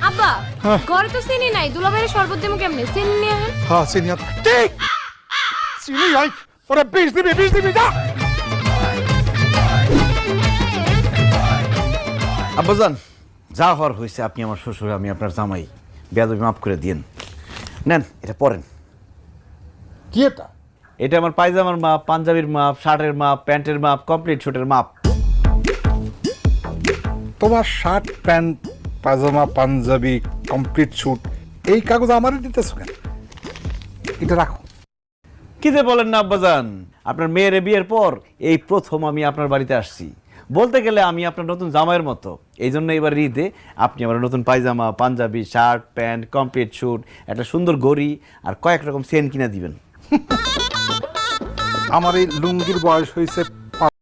আব্বা ঘরে তো চিনি নাই, দুলাভাইয়ের শরবত দেবো কেমনে? চিনি নিয়ে আহেন। হ্যাঁ চিনি ঠিক চিনি আই ওরা 20 দিবি যা। আব্বাজান যা হওয়ার হয়েছে, আপনি আমার শ্বশুর, আমি আপনার জামাই, বেয়াদবি মাফ করে দিন। নেন এটা পরেন। কি এটা? এটা আমার পায়জামার মাপ, পাঞ্জাবির মাপ, শার্টের মাপ, প্যান্টের মাপ, কমপ্লিট শুটের মাপ। তোমার শার্ট প্যান্ট পাজামা পাঞ্জাবি কমপ্লিট স্যুট এই কাগজ আমারই দিতেছো কেন? এটা রাখো। কি যে বলেন না আব্বাজান, আপনার মেয়ের বিয়ের পর এই প্রথম আমি আপনার বাড়িতে আসছি। বলতে গেলে আমি আপনার নতুন জামাইয়ের মতো। এই জন্য এবার ঈদে আপনি আমার নতুন পায়জামা, পাঞ্জাবি, শার্ট প্যান্ট, কমপ্লিট স্যুট, একটা সুন্দর ঘড়ি আর কয়েক রকম চেন কিনা দিবেন। আমার এই লুঙ্গির বয়স হয়েছে